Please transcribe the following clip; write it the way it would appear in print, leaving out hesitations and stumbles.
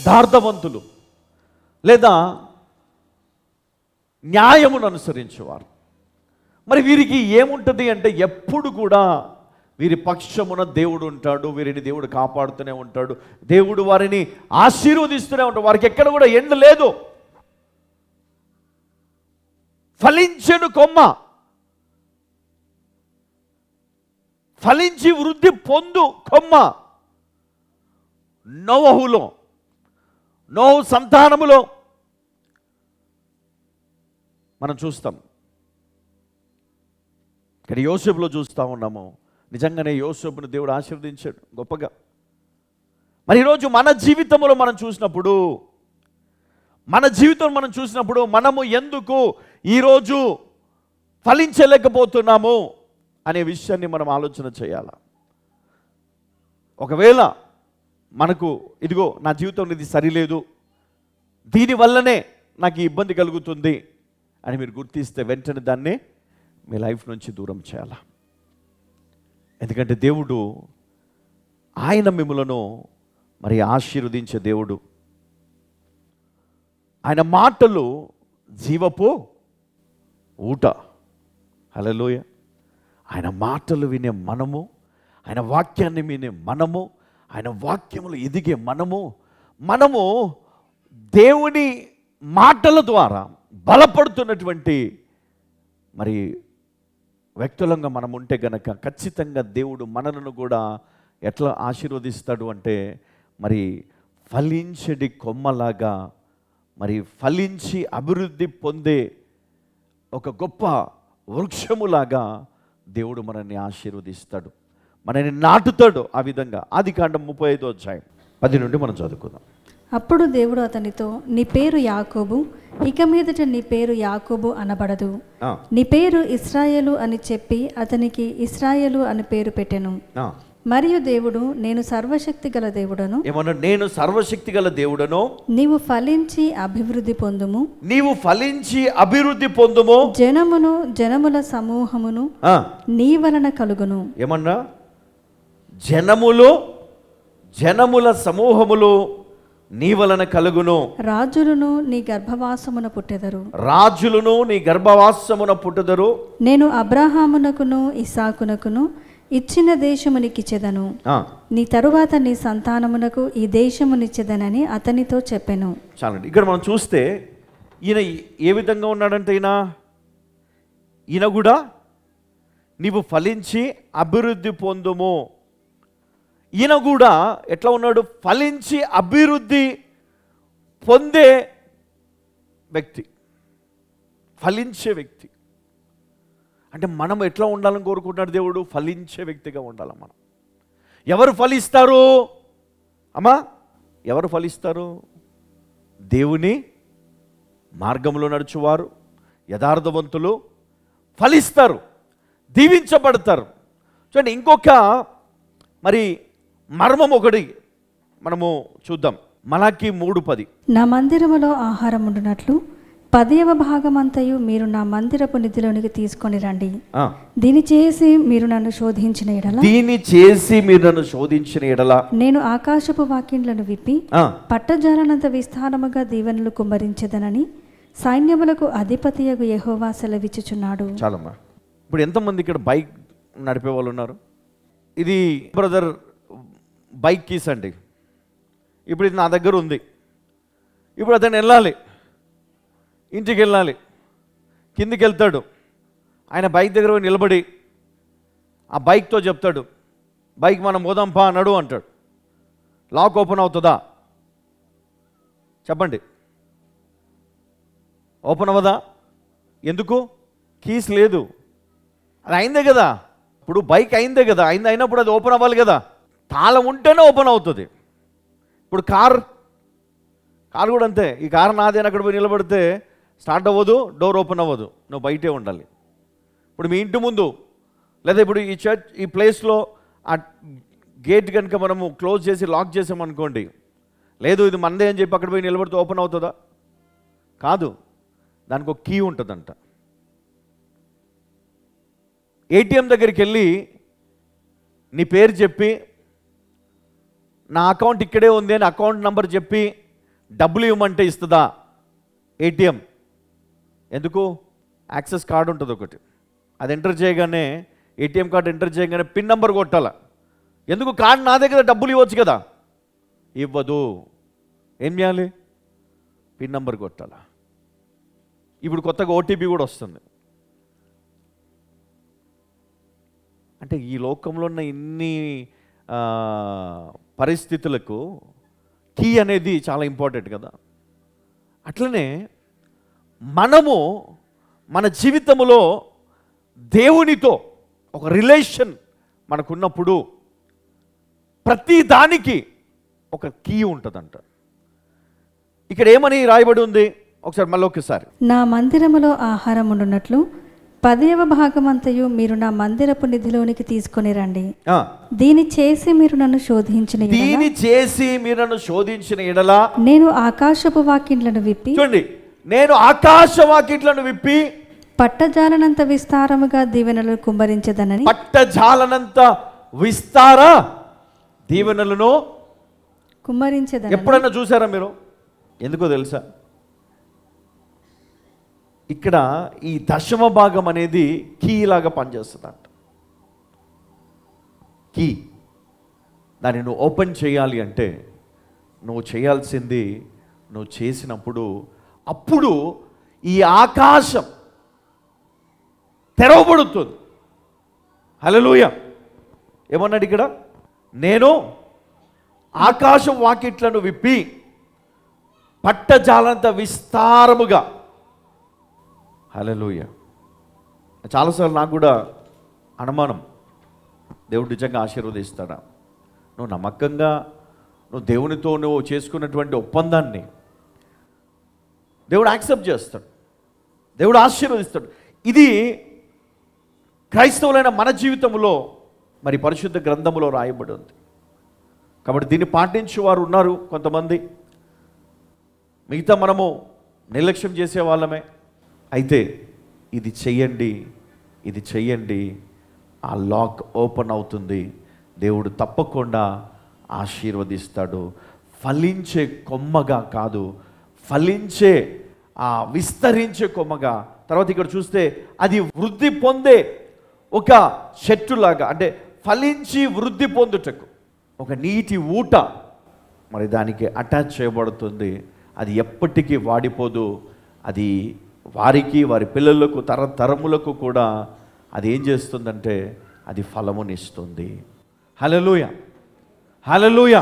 యథార్థవంతులు లేదా న్యాయమును అనుసరించేవారు. మరి వీరికి ఏముంటుంది అంటే ఎప్పుడు కూడా వీరి పక్షమున దేవుడు ఉంటాడు, వీరిని దేవుడు కాపాడుతూనే ఉంటాడు, దేవుడు వారిని ఆశీర్వదిస్తూనే ఉంటాడు. వారికి ఎక్కడ కూడా ఎండ లేదు. ఫలించెడు కొమ్మ, ఫలించి వృద్ధి పొందు కొమ్మ నోవహులో, నోహు సంతానములో మనం చూస్తాం. ఇక్కడ యోసేపులో చూస్తూ ఉన్నాము. నిజంగానే యోసేపును దేవుడు ఆశీర్వదించాడు గొప్పగా. మరి ఈరోజు మన జీవితంలో మనం చూసినప్పుడు మనము ఎందుకు ఈరోజు ఫలించలేకపోతున్నాము అనే విషయాన్ని మనం ఆలోచన చేయాలి. ఒకవేళ మనకు ఇదిగో నా జీవితంలో ఇది సరిలేదు, దీనివల్లనే నాకు ఈ ఇబ్బంది కలుగుతుంది అని మీరు గుర్తిస్తే వెంటనే దాన్ని మీ లైఫ్ నుంచి దూరం చేయాలి. ఎందుకంటే దేవుడు ఆయన మిమ్ములను మరి ఆశీర్వదించే దేవుడు. ఆయన మాటలు జీవపు ఊట. హల్లెలూయ. ఆయన మాటలు వినే మనము, ఆయన వాక్యాన్ని వినే మనము, ఆయన వాక్యములు ఎదిగే మనము దేవుని మాటల ద్వారా బలపడుతున్నటువంటి మరి వ్యక్తులంగా మనం ఉంటే గనక ఖచ్చితంగా దేవుడు మనలను కూడా ఎట్లా ఆశీర్వదిస్తాడు అంటే మరి ఫలించడి కొమ్మలాగా, మరి ఫలించి అభివృద్ధి పొందే ఒక గొప్ప వృక్షములాగా దేవుడు మనల్ని ఆశీర్వదిస్తాడు, మనల్ని నాటుతాడు. ఆ విధంగా ఆదికాండం 35వ అధ్యాయం 10 నుండి మనం చదువుకుందాం. అప్పుడు దేవుడు అతనితో, నీ పేరు యాకోబు, ఇక మీదట నీ పేరు యాకోబు అనబడదు, నీ పేరు ఇశ్రాయేలు అని చెప్పి అతనికి ఇశ్రాయేలు అని పేరు పెట్టెను. మరియు దేవుడు, నేను సర్వశక్తి గల దేవుడను, ఏమన్నా నేను సర్వశక్తి గల దేవుడను, నీవు ఫలించి అభివృద్ధి పొందుము, జనముల సమూహమును నీ వలన కలుగును. ఏమన్నా జనముల సమూహములు నీ వలన కలుగును, రాజులను నీ గర్భవాసమున పుట్టెదరు. నేను అబ్రహామునకును ఇస్సాకునకును ఇచ్చిన దేశమునికిచ్చెదను, నీ తరువాత నీ సంతానమునకు ఈ దేశమునిచ్చెదనని అతనితో చెప్పెను. చాలండి. ఇక్కడ మనం చూస్తే ఈయన ఏ విధంగా ఉన్నాడంటే ఈయన కూడా నీవు ఫలించి అభివృద్ధి పొందుము. ఈయన కూడా ఎట్లా ఉన్నాడు? ఫలించి అభివృద్ధి పొందే వ్యక్తి, ఫలించే వ్యక్తి. అంటే మనం ఎట్లా ఉండాలని కోరుకుంటున్నాడు దేవుడు? ఫలించే వ్యక్తిగా ఉండాలి మనం. ఎవరు ఫలిస్తారు అమ్మా? ఎవరు ఫలిస్తారు? దేవుని మార్గంలో నడుచువారు, యథార్థవంతులు ఫలిస్తారు, దీవించబడతారు. చూడండి, ఇంకొక మరి మర్మం ఒకటి మనము చూద్దాం. మలాకి 3:10, నా మందిరములో ఆహారం ఉండునట్లు 10వ భాగమంతయు మీరు నా మందిరపు నిధిలోనికి తీసుకొని రండి. దీని చేసి మీరు నన్ను శోధించిన ఎడల నేను ఆకాశపు వాకిండ్లను విప్పి పట్టజాలనంత విస్తారముగా దీవెనలు కుమ్మరించెదనని సైన్యములకు అధిపతియగు యెహోవా సెలవిచ్చుచున్నాడు. చాలమ్మా. ఇప్పుడు ఎంతమంది ఇక్కడ బైక్ నడిపే వాళ్ళు ఉన్నారు? ఇది బ్రదర్ బైక్ కీస్ అండి. ఇప్పుడు ఇది నా దగ్గర ఉంది. ఇప్పుడు అతను వెళ్ళాలి, ఇంటికి వెళ్ళాలి, కిందికి వెళ్తాడు. ఆయన బైక్ దగ్గర నిలబడి ఆ బైక్తో చెప్తాడు, బైక్ మనం పోదాంపా నడు అంటాడు. లాక్ ఓపెన్ అవుతుందా? చెప్పండి, ఓపెన్ అవ్వదా? ఎందుకు? కీస్ లేదు. అది అయిందే కదా. ఇప్పుడు బైక్ అయిందే కదా, అయినప్పుడు అది ఓపెన్ అవ్వాలి కదా. తాళం ఉంటేనే ఓపెన్ అవుతుంది. ఇప్పుడు కార్ కూడా అంతే. ఈ కారు నాదేని అక్కడ పోయి నిలబడితే స్టార్ట్ అవ్వదు, డోర్ ఓపెన్ అవ్వదు, నువ్వు బయటే ఉండాలి. ఇప్పుడు మీ ఇంటి ముందు లేదా ఇప్పుడు ఈ చర్చ్ ఈ ప్లేస్లో ఆ గేట్ కనుక మనము క్లోజ్ చేసి లాక్ చేసామనుకోండి, లేదు ఇది మందే అని చెప్పి అక్కడ పోయి నిలబడితే ఓపెన్ అవుతుందా? కాదు, దానికి ఒక కీ ఉంటుందంట. ఏటీఎం దగ్గరికి వెళ్ళి నీ పేరు చెప్పి నా అకౌంట్ ఇక్కడే ఉంది అని అకౌంట్ నెంబర్ చెప్పి డబ్బులు ఇవ్వమంటే ఇస్తుందా ఏటీఎం? ఎందుకు? యాక్సెస్ కార్డు ఉంటుంది ఒకటి, అది ఎంటర్ చేయగానే, ఏటీఎం కార్డు ఎంటర్ చేయగానే పిన్ నెంబర్ కొట్టాల. ఎందుకు? కార్డు నా దగ్గర, డబ్బులు ఇవ్వచ్చు కదా. ఇవ్వదు. ఏం చేయాలి? పిన్ నెంబర్ కొట్టాల. ఇప్పుడు కొత్తగా ఓటీపీ కూడా వస్తుంది. అంటే ఈ లోకంలో ఉన్న ఇన్ని పరిస్థితులకు కీ అనేది చాలా ఇంపార్టెంట్ కదా. అట్లనే మనము మన జీవితంలో దేవునితో ఒక రిలేషన్ మనకున్నప్పుడు ప్రతి దానికి ఒక కీ ఉంటుందంట. ఇక్కడ ఏమని రాయబడి ఉంది ఒకసారి మళ్ళీ ఒకసారి. నా మందిరములో ఆహారం ఉండునట్లు 10వ భాగమంతయు మీరు నా మందిరపు నిధిలోనికి తీసుకొని రండి. దీని చేసి మీరు నన్ను శోధించిన ఎడల నేను ఆకాశపు వాకిట్లను విప్పి, చూడండి, నేను ఆకాశ వాకిట్లను విప్పి పట్టజాలనంత విస్తారముగా దీవెనలను కుమ్మరించదనని. పట్టజాలనంత విస్తార దీవెనలను కుమ్మరించదనని ఎప్పుడైనా చూసారా మీరు? ఎందుకో తెలుసా? ఇక్కడ ఈ దశమ భాగం అనేది కీ లాగా పనిచేస్తుందంట. కీ, దాన్ని నువ్వు ఓపెన్ చేయాలి అంటే నువ్వు చేయాల్సింది, నువ్వు చేసినప్పుడు అప్పుడు ఈ ఆకాశం తెరవబడుతుంది. హల్లెలూయా. ఏమన్నాడు ఇక్కడ? నేను ఆకాశం వాకిట్లను విప్పి పట్టజాలంత విస్తారముగా. హల్లెలూయా. చాలాసార్లు నాకు కూడా అనుమానం, దేవుడు నిజంగా ఆశీర్వదిస్తాడా? నువ్వు నమ్మకంగా నువ్వు దేవునితో నువ్వు చేసుకున్నటువంటి ఒప్పందాన్ని దేవుడు యాక్సెప్ట్ చేస్తాడు, దేవుడు ఆశీర్వదిస్తాడు. ఇది క్రైస్తవులైన మన జీవితంలో మరి పరిశుద్ధ గ్రంథములో రాయబడి ఉంది. కాబట్టి దీన్ని పాటించే వారు ఉన్నారు కొంతమంది, మిగతా మనము నిర్లక్ష్యం చేసే వాళ్ళమే. అయితే ఇది చెయ్యండి, ఇది చెయ్యండి, ఆ లాక్ ఓపెన్ అవుతుంది. దేవుడు తప్పకుండా ఆశీర్వదిస్తాడు. ఫలించే కొమ్మగా కాదు, ఫలించే విస్తరించే కొమ్మగా. తర్వాత ఇక్కడ చూస్తే అది వృద్ధి పొందే ఒక చెట్టులాగా, అంటే ఫలించి వృద్ధి పొందుటకు ఒక నీటి ఊట మరి దానికి అటాచ్ చేయబడుతుంది. అది ఎప్పటికీ వాడిపోదు. అది వారికి, వారి పిల్లలకు, తరములకు కూడా అది ఏం చేస్తుందంటే అది ఫలమునిస్తుంది. హల్లెలూయా, హల్లెలూయా.